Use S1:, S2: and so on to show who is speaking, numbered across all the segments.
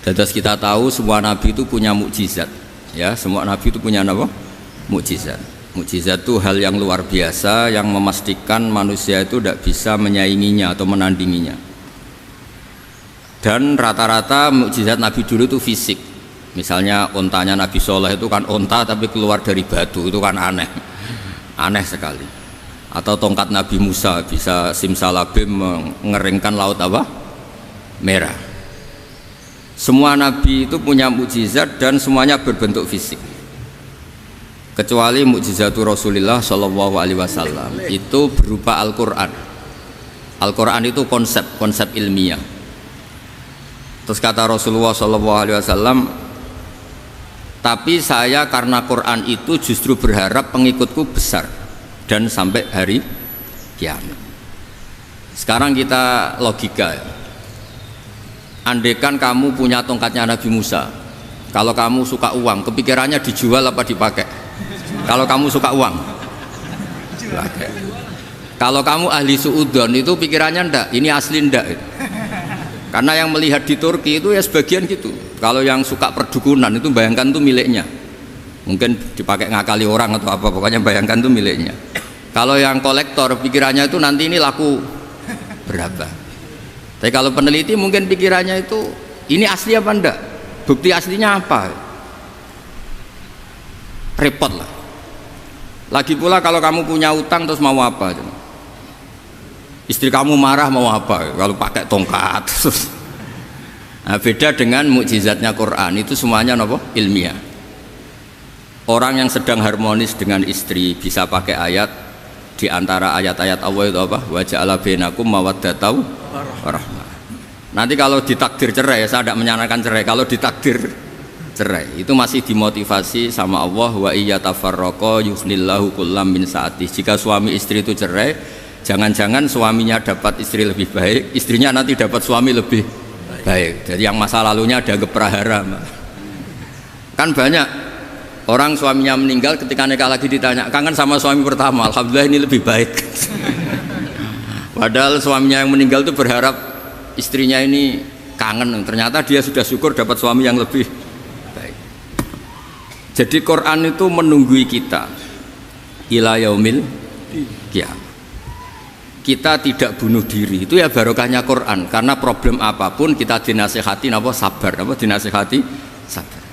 S1: Terus kita tahu semua nabi itu punya mukjizat, ya, semua nabi itu punya apa? Mukjizat. Mukjizat itu hal yang luar biasa yang memastikan manusia itu tidak bisa menyainginya atau menandinginya. Dan rata-rata mukjizat nabi dulu itu fisik. Misalnya ontanya Nabi Soleh itu kan onta tapi keluar dari batu, itu kan aneh, aneh sekali. Atau tongkat Nabi Musa bisa simsalabim mengeringkan laut apa? Merah. Semua nabi itu punya mukjizat dan semuanya berbentuk fisik. Kecuali mukjizatul Rasulullah Shallallahu Alaihi Wasallam itu berupa Al-Quran. Al-Quran itu konsep ilmiah. Terus kata Rasulullah Shallallahu Alaihi Wasallam, tapi saya karena Quran itu justru berharap pengikutku besar dan sampai hari kiamat. Sekarang kita logika ya. Andaikan kamu punya tongkatnya Nabi Musa, kalau kamu suka uang, kepikirannya dijual apa dipakai? Kalau kamu suka uang, dipakai. Kalau kamu ahli suudon itu pikirannya ndak, ini asli ndak. Karena yang melihat di Turki itu ya sebagian gitu. Kalau yang suka perdukunan itu bayangkan itu miliknya. Mungkin dipakai ngakali orang atau apa, pokoknya bayangkan itu miliknya. Kalau yang kolektor pikirannya itu nanti ini laku berapa. Tapi kalau peneliti mungkin pikirannya itu ini asli apa enggak? Bukti aslinya apa? Repot lah. Lagi pula kalau kamu punya utang terus mau apa? Istri kamu marah mau apa? Kalau pakai tongkat. Nah, beda dengan mukjizatnya Quran itu semuanya apa? Ilmiah. Orang yang sedang harmonis dengan istri bisa pakai ayat di antara ayat-ayat Allah itu apa? Wa ja'ala bainakum mawaddatan warahmah. Nanti kalau ditakdir cerai, saya tidak menyarankan cerai. Kalau ditakdir cerai, itu masih dimotivasi sama Allah, wa iyyatafarraqa yusnillahu kullam min sa'ati. Jika suami istri itu cerai, jangan-jangan suaminya dapat istri lebih baik, istrinya nanti dapat suami lebih baik. Jadi yang masa lalunya ada prahara. Kan banyak orang suaminya meninggal, ketika nikah lagi ditanya, kangen sama suami pertama, alhamdulillah ini lebih baik. Padahal suaminya yang meninggal itu berharap istrinya ini kangen, ternyata dia sudah syukur dapat suami yang lebih baik. Jadi Quran itu menunggui kita ila yaumil qiyamah. Kita tidak bunuh diri, itu ya barokahnya Quran. Karena problem apapun kita dinasihati apa? Sabar, apa? Dinasihati sabar.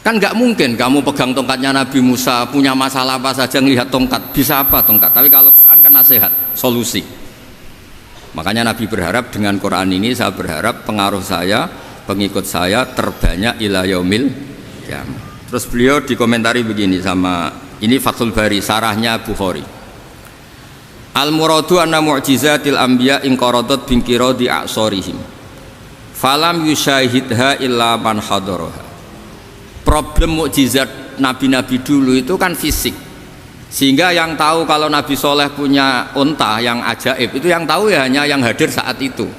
S1: Kan nggak mungkin kamu pegang tongkatnya Nabi Musa, punya masalah apa saja ngelihat tongkat, bisa apa tongkat? Tapi kalau Quran kan nasihat, solusi. Makanya Nabi berharap dengan Quran ini, saya berharap pengaruh saya, pengikut saya terbanyak ila yaumil qiyamah. Terus beliau dikomentari begini sama ini Fathul Bari, sarahnya Bukhari. Al-muradu anna mu'jizatil anbiya inqaradat binqiradi a'sorihim falam yusyahidha illa man hadaraha. Problem mukjizat nabi-nabi dulu itu kan fisik, sehingga yang tahu kalau Nabi Soleh punya unta yang ajaib itu yang tahu ya hanya yang hadir saat itu.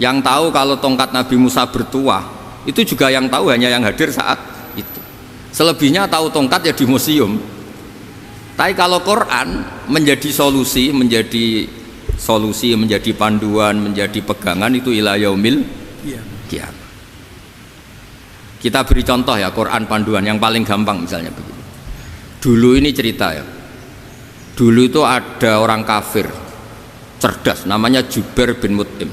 S1: Yang tahu kalau tongkat Nabi Musa bertuah itu juga yang tahu hanya yang hadir saat itu. Selebihnya tahu tongkat ya di museum. Tapi kalau Quran menjadi solusi, menjadi panduan, menjadi pegangan itu ila yaumil qiyamah. Kita beri contoh ya, Quran panduan yang paling gampang misalnya begini. Dulu ini cerita ya. Dulu itu ada orang kafir cerdas namanya Jubair bin Mut'im.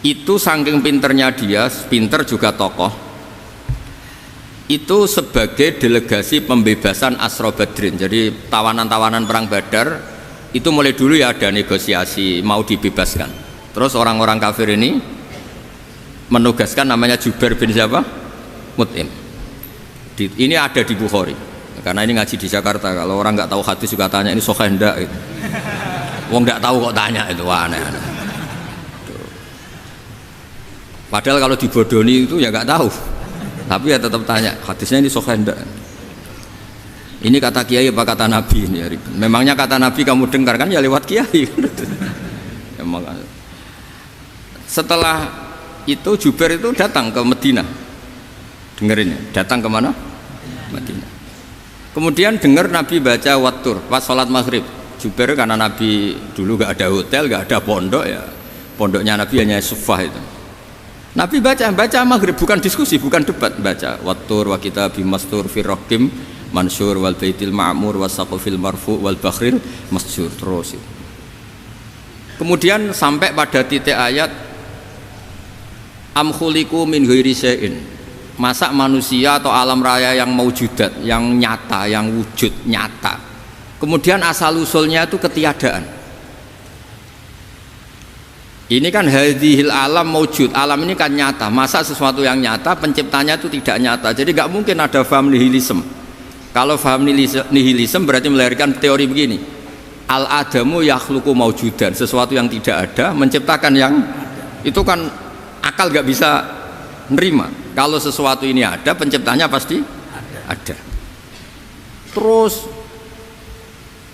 S1: Itu saking pinternya dia, pinter juga tokoh. Itu sebagai delegasi pembebasan Asra Badrin. Jadi tawanan-tawanan perang Badar itu mulai dulu ya ada negosiasi mau dibebaskan. Terus orang-orang kafir ini menugaskan namanya Jubair bin siapa? Mut'im. Ini ada di Bukhari. Karena ini ngaji di Jakarta. Kalau orang nggak tahu hadis juga tanya ini sahih ndak gitu. Wong nggak tahu kok tanya itu, wah aneh-aneh. Padahal kalau dibodoni itu ya nggak tahu. Tapi ya tetap tanya, hadisnya ini sahih enggak? Ini kata kiai apa kata nabi ini ya? Memangnya kata nabi kamu dengar kan ya lewat kiai. Setelah itu Jubair itu datang ke Madinah. Dengerin ya, datang ke mana? Madinah. Kemudian dengar Nabi baca Wattur pas sholat maghrib. Jubair karena Nabi dulu gak ada hotel, gak ada pondok ya. Pondoknya Nabi hanya Sufah itu. Nabi baca maghrib, bukan diskusi, bukan debat, baca wattur wa kitabim mastur fir raqim mansur wal baitil ma'mur wasaqfil marfu wal bakhril masjur, terus. Kemudian sampai pada titik ayat am khuliqu min ghairi syai'in. Masa manusia atau alam raya yang maujudat, yang nyata, yang wujud nyata. Kemudian asal usulnya itu ketiadaan. Ini kan hadhil alam maujud, alam ini kan nyata. Masa sesuatu yang nyata penciptanya itu tidak nyata. Jadi nggak mungkin ada faham nihilisme. Kalau faham nihilisme berarti melahirkan teori begini. Al adamu yakhluqu maujudan, sesuatu yang tidak ada menciptakan yang itu kan akal nggak bisa nerima. Kalau sesuatu ini ada, penciptanya pasti ada. Terus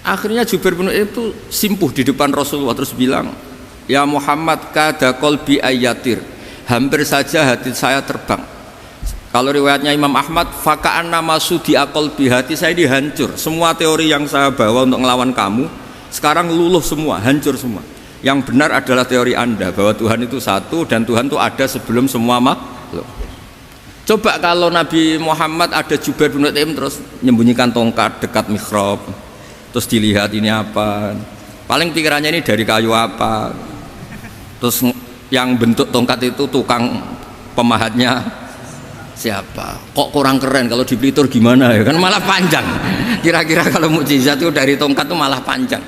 S1: akhirnya Jubair bin Mut'im itu simpuh di depan Rasulullah terus bilang, ya Muhammad kada qalbi ayatir, hampir saja hati saya terbang. Kalau riwayatnya Imam Ahmad, faka'anna masudi qalbi, hati saya ini hancur. Semua teori yang saya bawa untuk melawan kamu sekarang luluh semua, hancur semua. Yang benar adalah teori Anda bahwa Tuhan itu satu dan Tuhan itu ada sebelum semua makhluk. Coba kalau Nabi Muhammad ada Jubair bin Mut'im terus menyembunyikan tongkat dekat mihrab, terus dilihat ini apa, paling pikirannya ini dari kayu apa. Terus yang bentuk tongkat itu tukang pemahatnya siapa? Kok kurang keren, kalau di Blitar gimana ya? Kan malah panjang. Kira-kira kalau mukjizat itu dari tongkat itu malah panjang.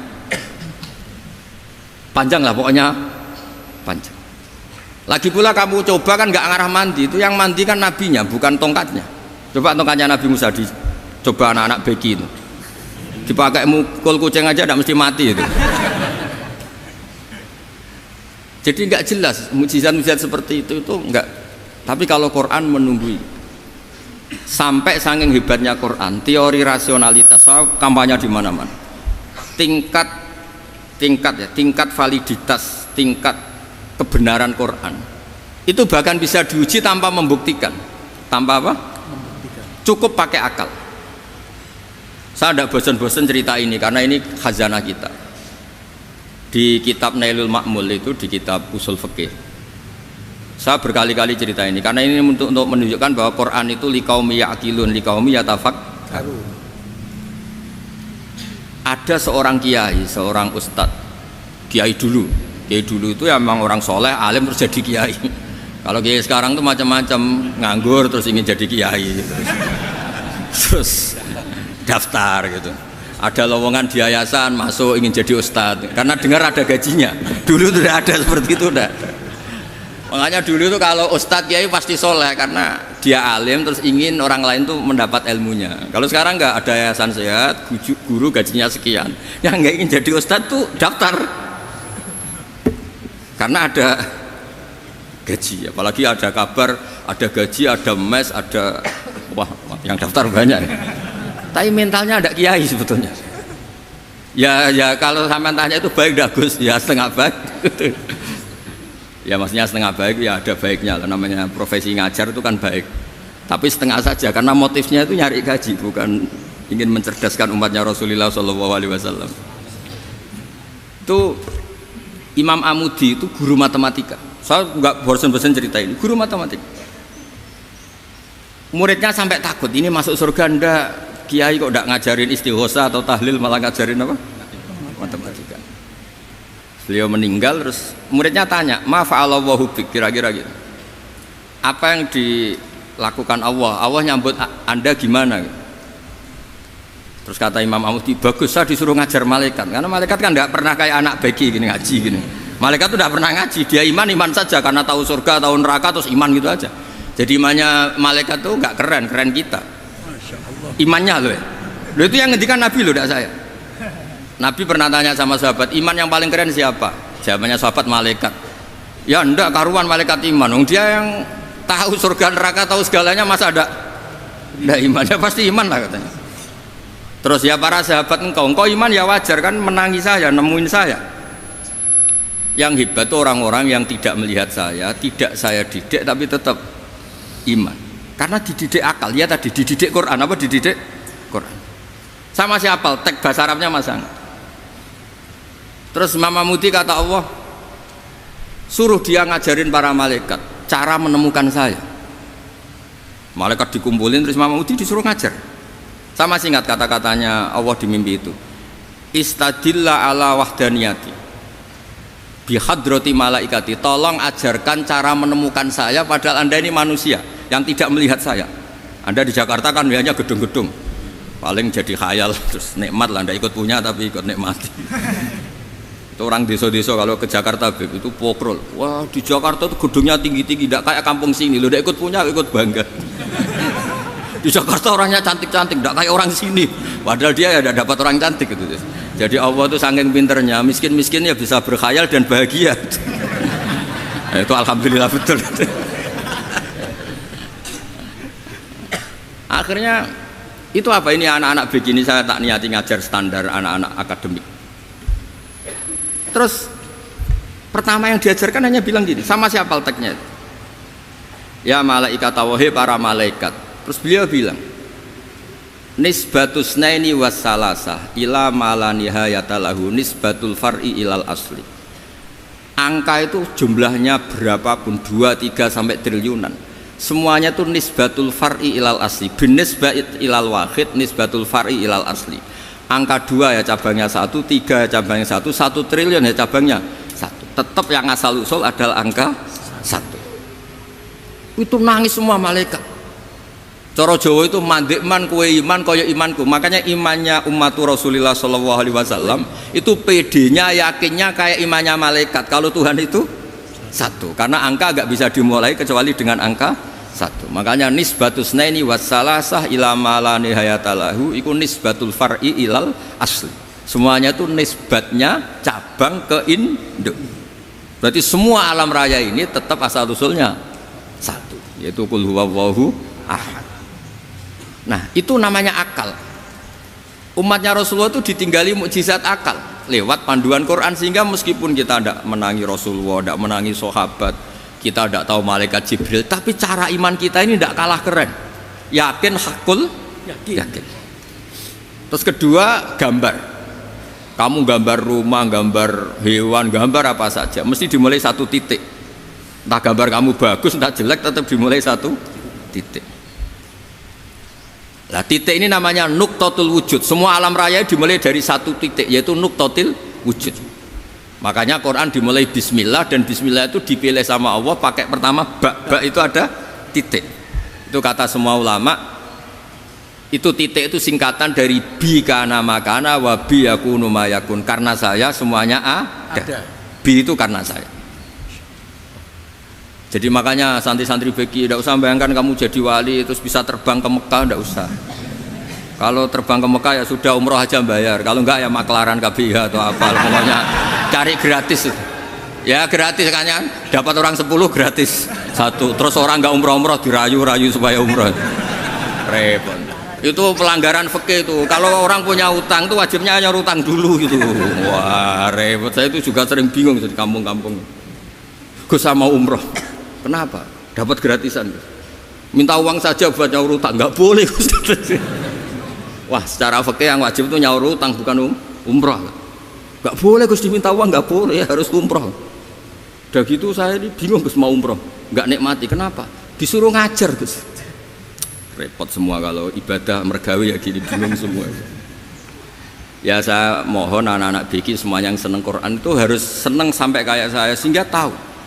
S1: Panjang lah pokoknya, panjang. Lagi pula kamu coba kan nggak ngarah mandi, itu yang mandi kan nabinya, bukan tongkatnya. Coba tongkatnya Nabi Musa coba anak-anak beki itu. Dipakai mukul kucing aja tidak mesti mati itu. Jadi nggak jelas mukjizat-mukjizat seperti itu nggak. Tapi kalau Quran menunggui sampai saking hebatnya Quran, teori rasionalitas, soal kampanye di mana-mana, tingkat validitas, tingkat kebenaran Quran itu bahkan bisa diuji tanpa membuktikan, tanpa apa? Cukup pakai akal. Saya tidak bosan-bosan cerita ini karena ini khazanah kita. Di kitab Nailul Ma'mul itu, di kitab usul fikih, saya berkali-kali cerita ini karena ini untuk menunjukkan bahwa Quran itu liqaumi ya'qilun, liqaumi yatafakkarun. Ada seorang kiai, seorang ustadz, kiai dulu itu ya memang orang soleh, alim terus jadi kiai. Kalau kiai sekarang tuh macam-macam, nganggur terus ingin jadi kiai, terus daftar gitu. Ada lowongan di yayasan, masuk ingin jadi ustadz karena dengar ada gajinya. Dulu tidak ada seperti itu, udah. Makanya dulu itu kalau ustadz kiai pasti soleh karena dia alim terus ingin orang lain tuh mendapat ilmunya. Kalau sekarang nggak ada yayasan sehat, guru gajinya sekian, yang nggak ingin jadi ustadz tuh daftar karena ada gaji. Apalagi ada kabar, ada gaji, ada mes, ada wah yang daftar banyak. Tapi mentalnya ada kiai sebetulnya. Ya kalau sampean tanya itu baik dah Gus, ya setengah baik. Ya maksudnya setengah baik ya ada baiknya lah, namanya profesi ngajar itu kan baik. Tapi setengah saja karena motifnya itu nyari gaji, bukan ingin mencerdaskan umatnya Rasulullah SAW. Itu Imam Amudi itu guru matematika. Saya nggak bosan-bosan cerita ini, guru matematika. Muridnya sampai takut, ini masuk surga ndak? Kiai kok tidak ngajarin istighosa atau tahlil, malah ngajarin apa? Matematika. Beliau meninggal terus muridnya tanya, ma fa'alallahu bik, kira-kira gitu. Apa yang dilakukan Allah? Allah nyambut Anda gimana? Terus kata Imam Amudi, bagus saya disuruh ngajar malaikat. Karena malaikat kan tidak pernah kayak anak beki gini ngaji gini. Malaikat itu tidak pernah ngaji, dia iman saja karena tahu surga, tahu neraka terus iman gitu aja. Jadi imannya malaikat tuh nggak keren kita. Imannya loh ya. Loh itu yang ngendikan Nabi loh, tidak saya. Nabi pernah tanya sama sahabat, iman yang paling keren siapa? Jawabannya sahabat, malaikat. Ya enggak, karuan malaikat iman. Dia yang tahu surga neraka, tahu segalanya, masa ada imannya? Pasti iman lah katanya. Terus ya para sahabat, engkau iman ya wajar kan, menangi saya, nemuin saya. Yang hebat itu orang-orang yang tidak melihat saya, tidak saya didik tapi tetap iman. Karena dididik akal, ya tadi dididik Quran, apa dididik Quran. Sama siapa? Teks bahasa Arabnya masang. Terus Imam Amudi kata Allah, suruh dia ngajarin para malaikat. cara menemukan saya. Malaikat dikumpulin terus Imam Mahmudi disuruh ngajar. Sama singkat kata-katanya Allah di mimpi itu. Istadilla ala wahdaniyati bihadrati malaikati, tolong ajarkan cara menemukan saya padahal Anda ini manusia yang tidak melihat saya. Anda di Jakarta kan hanya gedung-gedung, paling jadi khayal terus nikmat lah, Anda ikut punya tapi ikut nikmati. Itu orang desa-desa kalau ke Jakarta itu pokrol, wah di Jakarta itu gedungnya tinggi-tinggi, tidak kayak kampung sini, lo udah ikut punya ikut bangga. Di Jakarta orangnya cantik-cantik, tidak kayak orang sini, padahal dia ya tidak dapat orang cantik gitu. Jadi Allah itu saking pinternya, miskin-miskin ya bisa berkhayal dan bahagia. Nah, itu alhamdulillah betul. Akhirnya itu apa ini anak-anak begini saya tak niati ngajar standar anak-anak akademik. Terus pertama yang diajarkan hanya bilang gini, sama siapa teknya? Ya malaikat wahai para malaikat. Terus beliau bilang, nisbatus naini wassalasah ila mala nihayata lahu nisbatul far'i ilal asli. Angka itu jumlahnya berapapun 2, 3 sampai triliunan, semuanya itu nisbatul far'i ilal asli, binisbat ilal wahid nisbatul far'i ilal asli. Angka 2 ya cabangnya 1, 3 ya cabangnya 1, 1 triliun ya cabangnya 1. Tetap yang asal usul adalah angka 1. Itu nangis semua malaikat. Cara Jawa itu mandekman kue iman kaya imanku. Makanya imannya umat Rasulullah Shallallahu Alaihi Wasallam itu PD-nya yakinnya kayak imannya malaikat. Kalau Tuhan itu 1, karena angka agak bisa dimulai kecuali dengan angka 1. Makanya nisbatus naini wassalasah ila ma la nihayata lahu iku nisbatul far'i ilal asli. Semuanya itu nisbatnya cabang ke induk. Berarti semua alam raya ini tetap asal usulnya 1, yaitu qul huwallahu ahad. Nah itu namanya akal. Umatnya Rasulullah itu ditinggali mukjizat akal lewat panduan Quran, sehingga meskipun kita tidak menangi Rasulullah, tidak menangi sahabat, kita tidak tahu malaikat Jibril, tapi cara iman kita ini tidak kalah keren. Yakin hakul yakin. Terus kedua, gambar. Kamu gambar rumah, gambar hewan, gambar apa saja mesti dimulai 1 titik. Entah gambar kamu bagus entah jelek, tetap dimulai 1 titik. Nah titik ini namanya nuktotul wujud. Semua alam raya dimulai dari 1 titik, yaitu nuktotil wujud. Makanya Quran dimulai bismillah, dan bismillah itu dipilih sama Allah pakai pertama ba itu ada titik. Itu kata semua ulama, itu titik itu singkatan dari bi kana makana wa bi yakunu mayakun. Karena saya semuanya ada. Bi itu karena saya. Jadi makanya santri-santri beki tidak usah bayangkan kamu jadi wali terus bisa terbang ke Mekah, tidak usah. Kalau terbang ke Mekah ya sudah umroh aja bayar, kalau enggak ya maklaran KBH atau apa, pokoknya cari gratis. Ya gratis kan, dapat orang 10 gratis 1, terus orang enggak umroh-umroh dirayu-rayu supaya umroh. Repot. Itu pelanggaran fikih itu. Kalau orang punya utang itu wajibnya hanya utang dulu gitu. Wah repot, saya itu juga sering bingung di kampung-kampung. Gus sama umroh. Kenapa? Dapat gratisan. Minta uang saja buat nyaur utang, nggak boleh. Wah, secara fikih yang wajib itu nyaur utang bukan umroh. Nggak boleh Gus diminta uang, nggak boleh, harus umroh. Udah gitu saya ini bingung Gus mau umroh, nggak nikmati. Kenapa? Disuruh ngajar Gus. Repot semua kalau ibadah mergawe ya gini, bingung semua. Ya saya mohon anak-anak BK semua yang seneng Quran itu harus seneng sampai kayak saya, sehingga tahu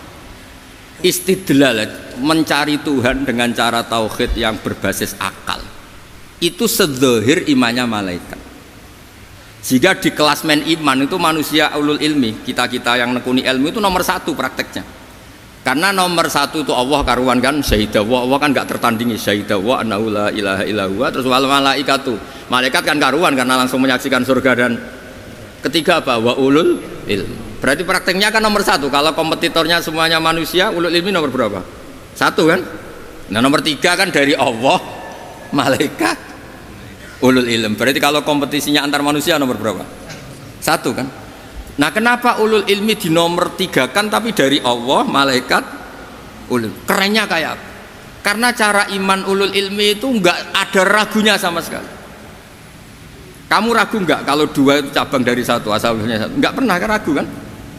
S1: istidlal, mencari Tuhan dengan cara tauhid yang berbasis akal itu sedzahir imannya malaikat. Sehingga di klasmen iman itu manusia ulul ilmi, kita-kita yang nekuni ilmu itu nomor 1 prakteknya. Karena nomor 1 itu Allah karuan kan, syahidah Allah kan nggak tertandingi, syahidah wa annahu la ilaha illallah. Terus wal malaikatu, malaikat kan karuan karena langsung menyaksikan surga. Dan ketiga apa? Wa ulul ilmi. Berarti prakteknya kan nomor 1. Kalau kompetitornya semuanya manusia, ulul ilmi nomor berapa? 1 kan? Nah nomor 3 kan dari Allah, malaikat, ulul ilm. Berarti kalau kompetisinya antar manusia nomor berapa? 1 kan? Nah kenapa ulul ilmi di nomor 3 kan, tapi dari Allah, malaikat, ulul. Kerennya kayak apa? Karena cara iman ulul ilmi itu enggak ada ragunya sama sekali. Kamu ragu enggak kalau 2 itu cabang dari 1, asalnya 1? Enggak pernah kan ragu kan?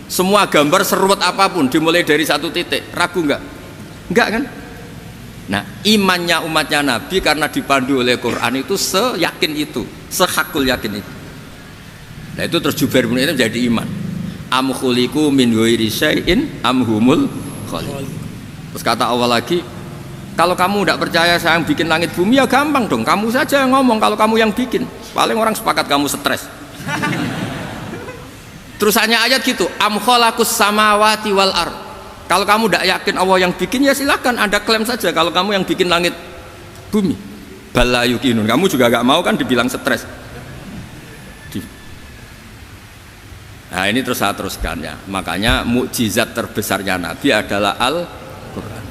S1: Semua gambar seruat apapun dimulai dari 1 titik, ragu enggak? Enggak kan? Nah, imannya umatnya Nabi karena dipandu oleh Quran itu seyakin itu, sehakul yakin itu. Nah, itu terus Jubair bin Mut'im jadi iman. Am khuliqu min ghairi syai'in am humul khaliq. Terus kata Allah lagi, kalau kamu tidak percaya saya yang bikin langit bumi ya gampang dong, kamu saja yang ngomong kalau kamu yang bikin. Paling orang sepakat kamu stres. Terus hanya ayat gitu, am khalaqus samawati wal ard. Kalau kamu tidak yakin Allah yang bikin ya silakan Anda klaim saja kalau kamu yang bikin langit bumi. Bala yuqinun. Kamu juga gak mau kan dibilang stres. Nah, ini terus saya teruskan ya. Makanya mukjizat terbesarnya Nabi adalah Al-Qur'an.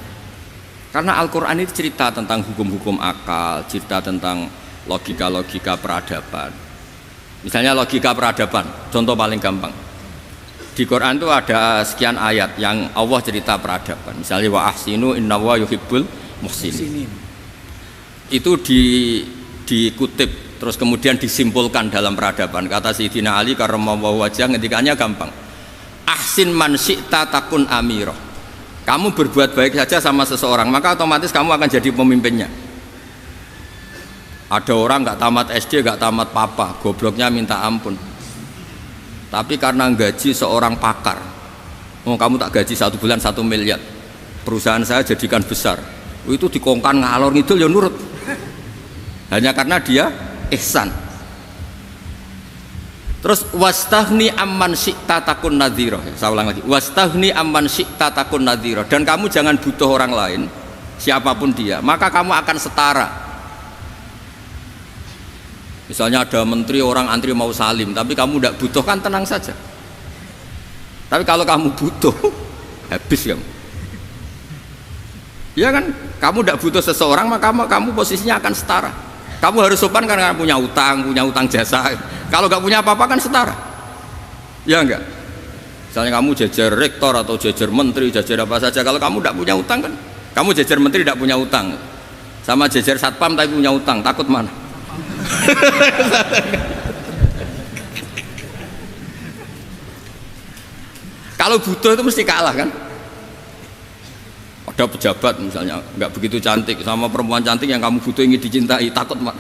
S1: Karena Al-Qur'an itu cerita tentang hukum-hukum akal, cerita tentang logika-logika peradaban. Misalnya logika peradaban, contoh paling gampang. Di Quran itu ada sekian ayat yang Allah cerita peradaban. Misalnya wa ahsinu innallaha yuhibbul muhsinin. Itu dikutip terus kemudian disimpulkan dalam peradaban. Kata Sayyidina Ali karramallahu wajhah ngendikannya gampang. Ahsin man syi'ta takun amirah. Kamu berbuat baik saja sama seseorang, maka otomatis kamu akan jadi pemimpinnya. Ada orang nggak tamat SD, nggak tamat papa, gobloknya minta ampun. Tapi karena gaji seorang pakar, oh kamu tak gaji 1 bulan 1 miliar, perusahaan saya jadikan besar. Itu dikongkan ngalor ngidul ya nurut. Hanya karena dia ihsan. Terus wastaghni amman syi'ta takun nadhira. Saya ulang lagi. Wastaghni amman syi'ta takun nadhira. Dan kamu jangan butuh orang lain, siapapun dia, maka kamu akan setara. Misalnya ada menteri orang antri mau salim, tapi kamu tidak butuh kan tenang saja. Tapi kalau kamu butuh, habis kamu. Ya kan, kamu tidak butuh seseorang, maka kamu posisinya akan setara. Kamu harus sopan karena punya utang jasa. Kalau nggak punya apa-apa kan setara. Ya enggak. Misalnya kamu jajar rektor atau jajar menteri, jajar apa saja. Kalau kamu tidak punya utang kan, kamu jajar menteri tidak punya utang, sama jajar satpam tapi punya utang, takut mana? Kalau butuh itu mesti kalah kan. Ada pejabat misalnya nggak begitu cantik sama perempuan cantik yang kamu butuh ingin dicintai, takut mak.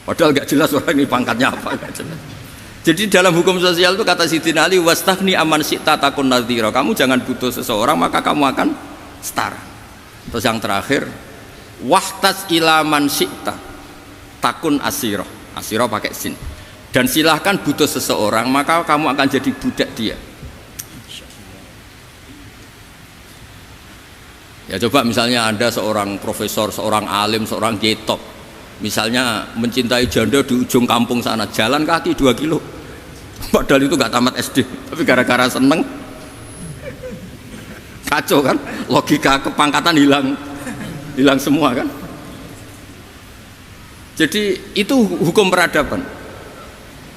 S1: Padahal nggak jelas orang ini pangkatnya apa, nggak jelas. Jadi dalam hukum sosial itu kata Sayyidina Ali wastaghni amman syi'ta takun nadhira. Kamu jangan butuh seseorang maka kamu akan setara. Terus yang terakhir wahtas ila man syi'ta takun asiro, asiro pakai sin. Dan silahkan butuh seseorang maka kamu akan jadi budak dia. Ya coba misalnya Anda seorang profesor, seorang alim, seorang getop, misalnya mencintai janda di ujung kampung sana, jalan kaki 2 kilo, padahal itu gak tamat SD, tapi gara-gara seneng, kacau kan, logika kepangkatan hilang semua kan. Jadi itu hukum peradaban,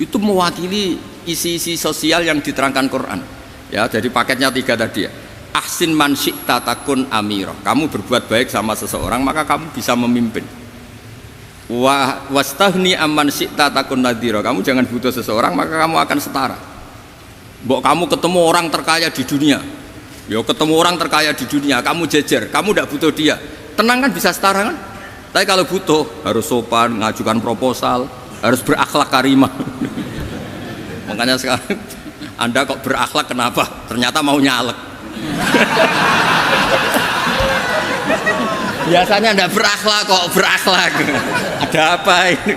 S1: itu mewakili isi-isi sosial yang diterangkan Quran. Ya, jadi paketnya 3 tadi ya. Ahsin man syi'ta takun amirah. Kamu berbuat baik sama seseorang maka kamu bisa memimpin. Wastaghni amman syi'ta takun nadhira. Kamu jangan butuh seseorang maka kamu akan setara. Mbok kamu ketemu orang terkaya di dunia, ya ketemu orang terkaya di dunia, kamu jejer, kamu tidak butuh dia, tenang kan, bisa setara kan. Tapi kalau butuh harus sopan, ngajukan proposal, harus berakhlak karimah. Makanya sekarang Anda kok berakhlak kenapa? Ternyata mau nyalek. Biasanya ndak berakhlak kok berakhlak. Ada apa ini?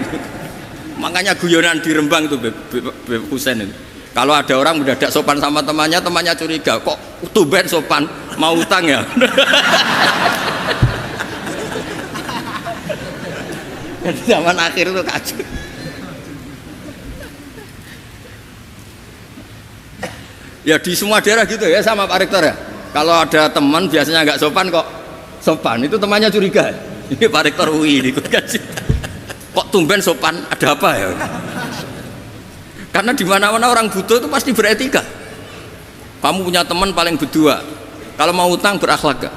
S1: Makanya guyonan di Rembang itu Beb Husen itu. Kalau ada orang mendadak sopan sama temannya, temannya curiga, kok tumben sopan, mau utang ya? Jadi zaman akhir itu kacau. Ya di semua daerah gitu ya sama Pak Rektor ya. Kalau ada teman biasanya nggak sopan kok sopan, itu temannya curiga. Ini Pak Rektor UI ikut kaji. Kok tumben sopan, ada apa ya? Karena di mana-mana orang butuh itu pasti beretika. Kamu punya teman paling berdua, kalau mau utang berakhlak gak?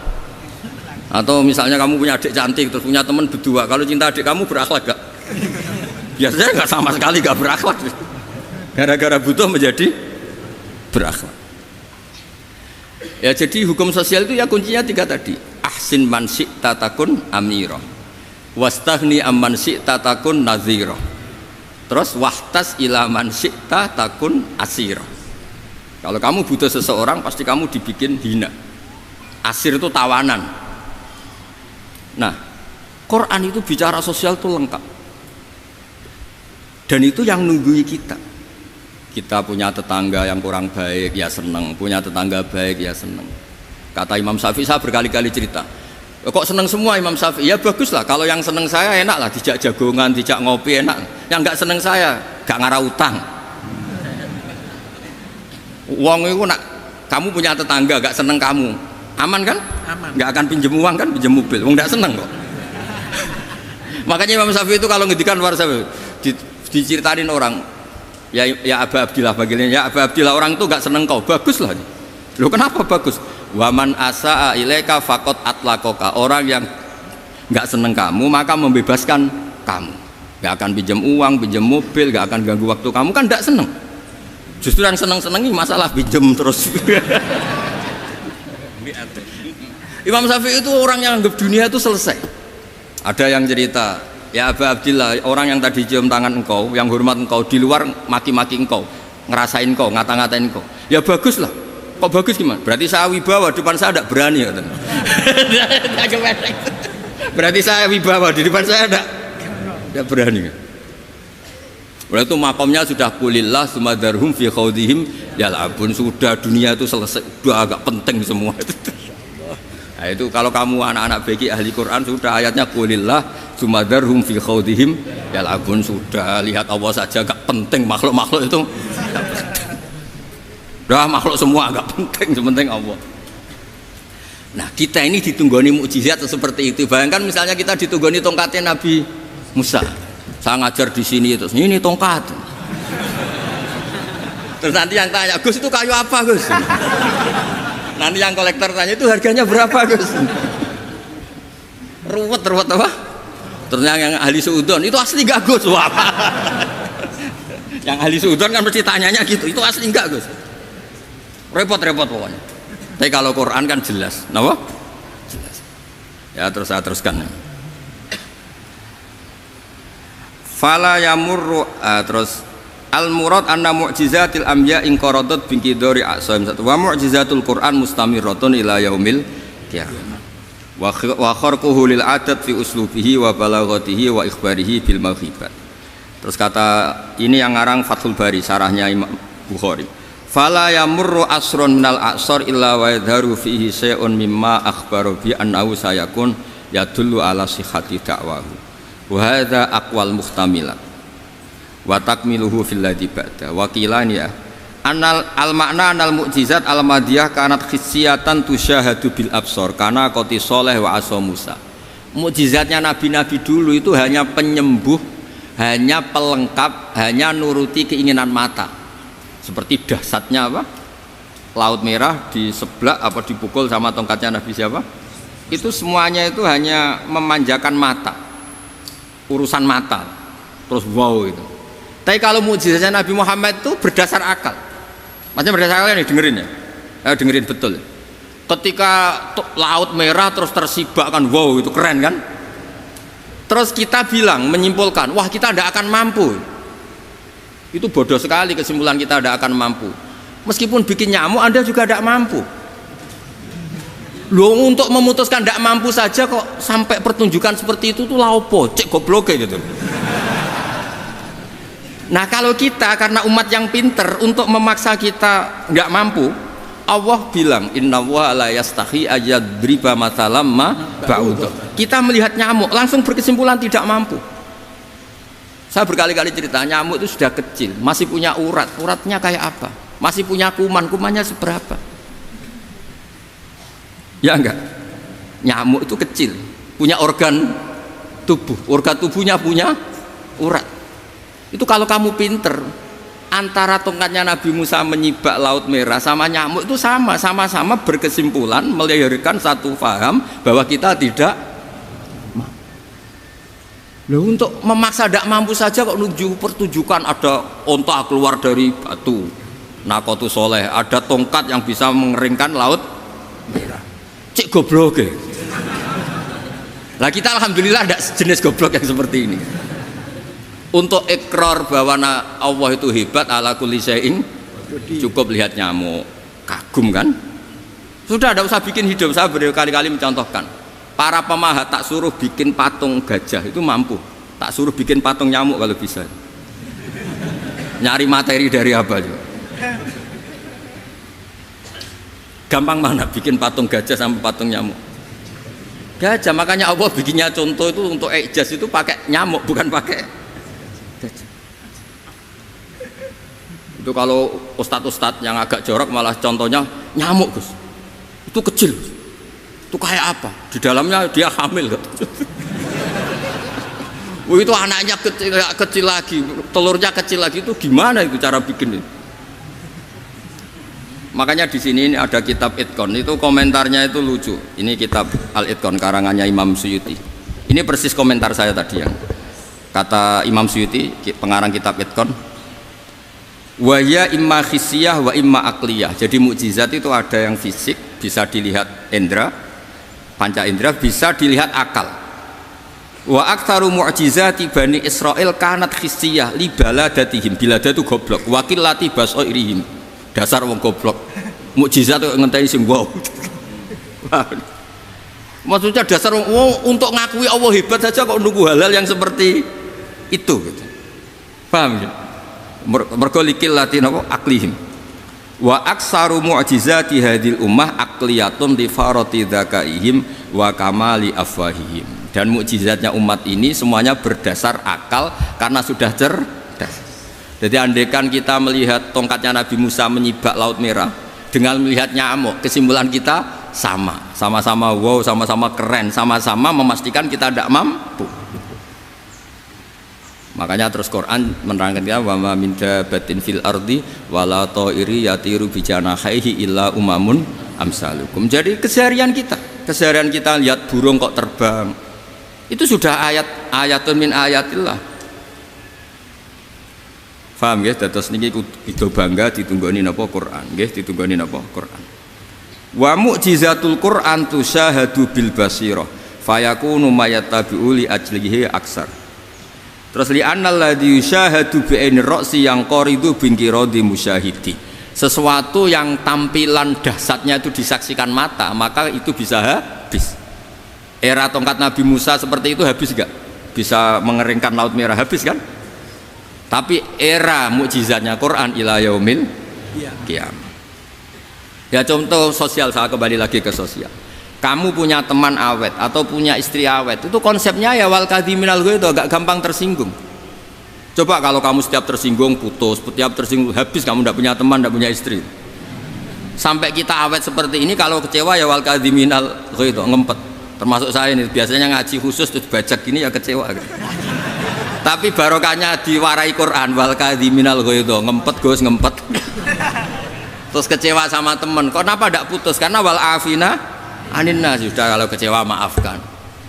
S1: Atau misalnya kamu punya adik cantik terus punya teman berdua, kalau cinta adik kamu berakhlak gak? Biasanya nggak sama sekali nggak berakhlak. Gara-gara butuh menjadi berakhlak. Ya jadi hukum sosial itu ya kuncinya 3 tadi. Ahsin man syi'ta takun amira. Wastaghni amman syi'ta takun nazira. Terus wahtas ila man syi'ta takun asira. Kalau kamu butuh seseorang pasti kamu dibikin hina. Asir itu tawanan. Nah, Quran itu bicara sosial itu lengkap. Dan itu yang nunggui kita. Kita punya tetangga yang kurang baik ya seneng, punya tetangga baik ya seneng. Kata Imam Syafi'i, saya berkali-kali cerita, kok seneng semua Imam Syafi'i? Ya bagus lah, kalau yang seneng saya enak lah, dijak jagongan, dijak ngopi enak. Yang nggak seneng saya, gak ngarah utang. Uang itu nak, kamu punya tetangga gak seneng kamu, aman kan? Aman. Gak akan pinjem uang kan, pinjem mobil, uang gak seneng kok. Makanya Imam Syafi'i itu kalau ngedikan luar Syafi'i, diceritain orang, ya Aba Abdillah bagiannya, ya Aba Abdillah orang itu gak seneng kau, bagus lah. Loh kenapa bagus? Waman asa'a ilaika faqad atlaqaka. Orang yang gak seneng kamu maka membebaskan kamu, gak akan pinjam uang, pinjam mobil, gak akan ganggu waktu kamu, kan gak seneng. Justru yang seneng-senengi masalah pinjam terus. Imam Syafi'i itu orang yang anggap dunia itu selesai. Ada yang cerita, ya Aba Abdillah, orang yang tadi cium tangan engkau, yang hormat engkau, di luar maki-maki engkau, ngerasain engkau, ngata-ngatain engkau. Ya bagus lah. Kok bagus gimana? Berarti saya wibawa, depan saya tidak berani. Berarti saya wibawa, di depan saya tidak berani. Berarti itu makomnya sudah kulillah sumadarhum fi khawdihim yal'abun. Sudah dunia itu selesai, sudah agak penting semua itu. Nah itu kalau kamu anak-anak bagi ahli Quran sudah ayatnya kulillah sumadarhum fi khawdihim yal'abun. Sudah lihat Allah saja agak penting, makhluk-makhluk itu udah makhluk semua agak penting, sepenting Allah. Nah kita ini ditunggoni mukjizat seperti itu. Bayangkan misalnya kita ditunggoni tongkatnya Nabi Musa. Saya ngajar di sini terus ini tongkat. Terus nanti yang tanya, Gus itu kayu apa Gus? Nanti yang kolektor tanya itu harganya berapa Gus? Ruwet apa? Terus yang ahli suudon itu asli gak Gus? Wah. Yang ahli suudon kan mesti tanyanya gitu, itu asli enggak Gus? Repot-repot pokoknya. Tapi kalau Quran kan jelas, kenapa? Jelas. Ya terus saya teruskan. Fala yamurru terus al murad anna mu'jizatil anbiya in qaradat bi qidari asaim wa mu'jizatul Quran mustamirratun ila yaumil qiyamah wa kharquhu lil adat fi uslubihi wa balaghatihi wa ikhbarihi bil mawhibat. Terus kata ini yang ngarang Fathul Bari sarahnya Imam Bukhari. Fala yamurru asrun minal a'sar illa wa yadharu fihi syai'un mimma akhbaru bi annahu sayakun yadullu ala sihhati da'wahu. Wa hadza aqwal muhtamilat wa takmiluhu fil ladzi ba'da wa qilani ya anal al makna anal mu'jizat al madiyah kanat khissiyatan tusyahadu bil absar kana qati sholeh wa asa Musa. Mukjizatnya nabi-nabi dulu itu hanya penyembuh, hanya pelengkap, hanya nuruti keinginan mata. Seperti dahsyatnya apa? Laut Merah diseblak apa dipukul sama tongkatnya Nabi siapa? Itu semuanya itu hanya memanjakan mata. Urusan mata. Terus wow itu. Tapi kalau mukjizatnya Nabi Muhammad itu berdasar akal. Maksudnya berdasar akal nih dengerin ya. Dengerin betul. Ketika Laut Merah terus tersibak kan wow itu keren kan? Terus kita bilang menyimpulkan, wah kita tidak akan mampu. Itu bodoh sekali kesimpulan kita tidak akan mampu. Meskipun bikin nyamuk Anda juga tidak mampu. Loh untuk memutuskan tidak mampu saja kok sampai pertunjukan seperti itu tuh laopo, cek goblok gitu. Nah kalau kita karena umat yang pinter untuk memaksa kita nggak mampu, Allah bilang innallaha la yastahi ayadriba mathalam ma ba'ud. Kita melihat nyamuk langsung berkesimpulan tidak mampu. Saya berkali-kali cerita nyamuk itu sudah kecil, masih punya urat, uratnya kayak apa? Masih punya kuman, kumannya seberapa? Ya enggak? Nyamuk itu kecil, punya organ tubuh, organ tubuhnya punya urat. Itu kalau kamu pinter, antara tongkatnya Nabi Musa menyibak Laut Merah sama nyamuk itu sama-sama berkesimpulan melahirkan satu faham bahwa kita tidak mampu. Loh, untuk memaksa tidak mampu saja kok pertunjukan ada onta keluar dari batu Nakotu Soleh, ada tongkat yang bisa mengeringkan Laut cek goblok. Lah kita alhamdulillah ada jenis goblok yang seperti ini. Untuk ikrar bahwa Allah itu hebat ala kulli syai'in, cukup lihat nyamuk, kagum kan? Sudah tidak usah bikin hidup. Saya berkali-kali mencontohkan. Para pemahat tak suruh bikin patung gajah itu mampu. Tak suruh bikin patung nyamuk kalau bisa. Nyari materi dari apa juga. Gampang mana bikin patung gajah sama patung nyamuk? Gajah, makanya Allah bikinnya contoh itu untuk ijaz itu pakai nyamuk bukan pakai gajah. Itu kalau ustadz-ustadz yang agak jorok malah contohnya nyamuk Gus. Itu kecil. Itu kayak apa? Di dalamnya dia hamil. Itu anaknya kecil lagi, telurnya kecil lagi, itu gimana itu cara bikin itu? Makanya di sini ada kitab Itqan, itu komentarnya itu lucu. Ini kitab Al-Itqan karangannya Imam Suyuti. Ini persis komentar saya tadi yang kata Imam Suyuti, pengarang kitab Itqan. Wa ya imma khissiyah wa imma akliyah. Jadi mukjizat itu ada yang fisik, bisa dilihat indra, panca indra, bisa dilihat akal. Wa aktsaru mu'jizati Bani Israil kanat khissiyah li baladatihim. Bilada itu goblok, wakillati basairihim. Dasar wong goblok. Mukjizat kok ngenteni sing wow. Maksudnya dasar wong untuk ngakui Allah hebat saja kok nunggu halal yang seperti itu gitu. Paham ya? Mergo likil latin apa aklihim. Wa aksaru mu'jizati hadil ummah akliyatun li farati dzakaihim wa kamali afwahihim. Dan mukjizatnya umat ini semuanya berdasar akal karena sudah cerdas. Jadi andaikan kita melihat tongkatnya Nabi Musa menyibak Laut Merah dengan melihat nyamuk, kesimpulan kita sama-sama wow, sama-sama keren, sama-sama memastikan kita tidak mampu. Makanya terus Quran menerangkan kita wa ma min dabatin fil ardi wala ta'iri yatiru bi janahihi illa umamun amsalukum. Jadi keseharian kita lihat burung kok terbang. Itu sudah ayatun min ayatillah. Paham ya? Dados niki kudu bangga ditunggoni napa Quran, nggih ditunggoni napa Quran. Wa mu'jizatul Quran tusyahadu bil basirah fayakunu mayattabi'u li ajlihi aksar. Terus li annal ladzi yusyahadu bi ainir ra'si yang qaridu bin qiradi musyahidi. Sesuatu yang tampilan dahsyatnya itu disaksikan mata, maka itu bisa habis. Era tongkat Nabi Musa seperti itu habis enggak? Bisa mengeringkan Laut Merah, habis kan? Tapi era mukjizatnya Quran ila yaumil qiyamah. Ya contoh sosial, saya kembali lagi ke sosial. Kamu punya teman awet atau punya istri awet, itu konsepnya ya wal kadhiminal ghaidh, agak gampang tersinggung. Coba kalau kamu setiap tersinggung putus, setiap tersinggung habis, kamu tidak punya teman, tidak punya istri. Sampai kita awet seperti ini, kalau kecewa ya wal kadhiminal ghaidh, ngempet. Termasuk saya ini biasanya ngaji khusus terus bajak gini ya kecewa. Tapi barokahnya diwarai Quran wal kadhiminal ghaidh, ngempet Gus, ngempet. Terus kecewa sama teman, kenapa tidak putus? Karena wal afina aninna, sudah kalau kecewa maafkan.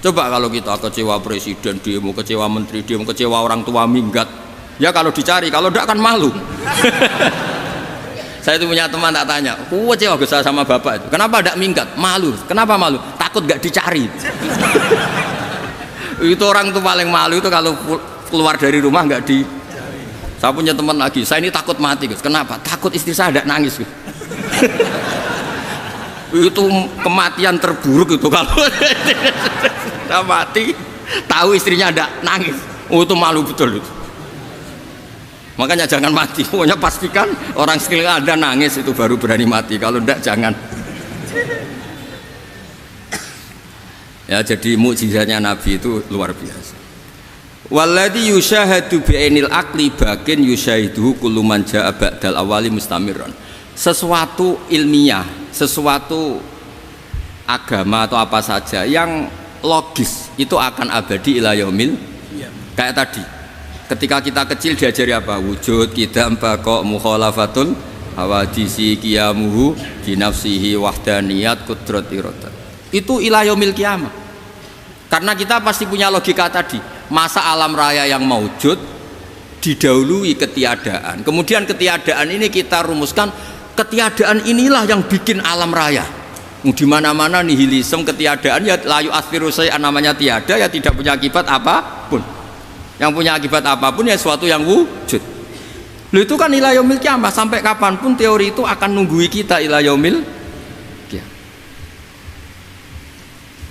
S1: Coba kalau kita kecewa presiden demo, kecewa menteri demo, kecewa orang tua minggat, ya kalau dicari, kalau tidak kan malu. Saya itu punya teman tak tanya, kecewa Gus sama bapak itu, kenapa tidak minggat? Malu. Kenapa malu? Takut gak dicari. Itu orang tuh paling malu itu kalau keluar dari rumah nggak di. Saya punya teman lagi, saya ini takut mati Gus. Kenapa? Takut istri saya tidak nangis Gus. Itu kematian terburuk itu kalau sudah mati tahu istrinya tidak nangis. Oh itu malu betul itu. Makanya jangan mati, pokoknya pastikan orang sekeliling Anda nangis itu baru berani mati, kalau tidak jangan. Ya jadi mukjizatnya Nabi itu luar biasa. Walladzi yusyahadu bi'ainil aqli bakin yusyahiduhu kullu man jaa ba'dal awali mustamirran. Sesuatu ilmiah, sesuatu agama atau apa saja yang logis itu akan abadi ila yaumil. Kayak tadi ketika kita kecil diajari apa? Wujud, qidam, baqa, mukhalafatul hawadisi, qiyamuhu binafsihi, wahdaniyat, qudrat, iradat. Itu ila yaumil qiyamah. Karena kita pasti punya logika tadi, masa alam raya yang maujud didahului ketiadaan. Kemudian ketiadaan ini kita rumuskan, ketiadaan inilah yang bikin alam raya. Di mana-mana nihilisme, ketiadaan, ya layu asfiru say'an, namanya tiada ya tidak punya akibat apapun. Yang punya akibat apapun ya sesuatu yang wujud. Lu itu kan ila yaumil kiamah, sampai kapanpun teori itu akan nunggui kita ila yaumil kiamah.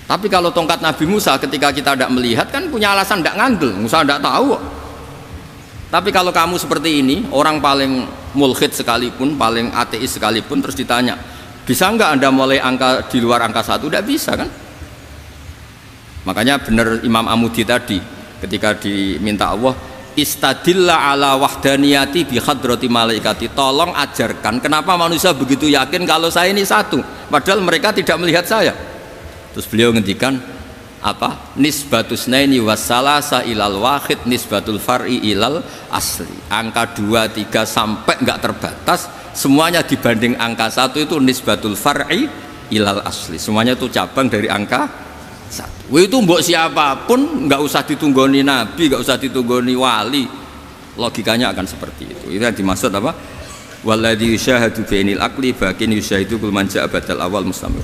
S1: Tapi kalau tongkat Nabi Musa ketika kita tidak melihat kan punya alasan tidak ngandel, Musa tidak tahu. Tapi kalau kamu seperti ini, orang paling mulhid sekalipun, paling ateis sekalipun, terus ditanya, bisa enggak Anda mulai angka di luar angka 1? Tidak bisa kan? Makanya benar Imam Amudi tadi ketika diminta Allah, istadilla ala wahdaniyati bi hadrati malaikati, tolong ajarkan kenapa manusia begitu yakin kalau saya ini satu, padahal mereka tidak melihat saya. Terus beliau ngendikan apa? Nisbatus naini wassalasa ilal wahid nisbatul far'i ilal asli. Angka 2, 3 sampai enggak terbatas, semuanya dibanding angka 1 itu nisbatul far'i ilal asli. Semuanya itu cabang dari angka 1. Itu mbok siapapun, enggak usah ditunggoni nabi, enggak usah ditunggoni wali. Logikanya akan seperti itu. Itu yang dimaksud apa? Walladzi yusyahadu bainil aqli bakin yusyahidu kul man ja'a badal awal mustamir.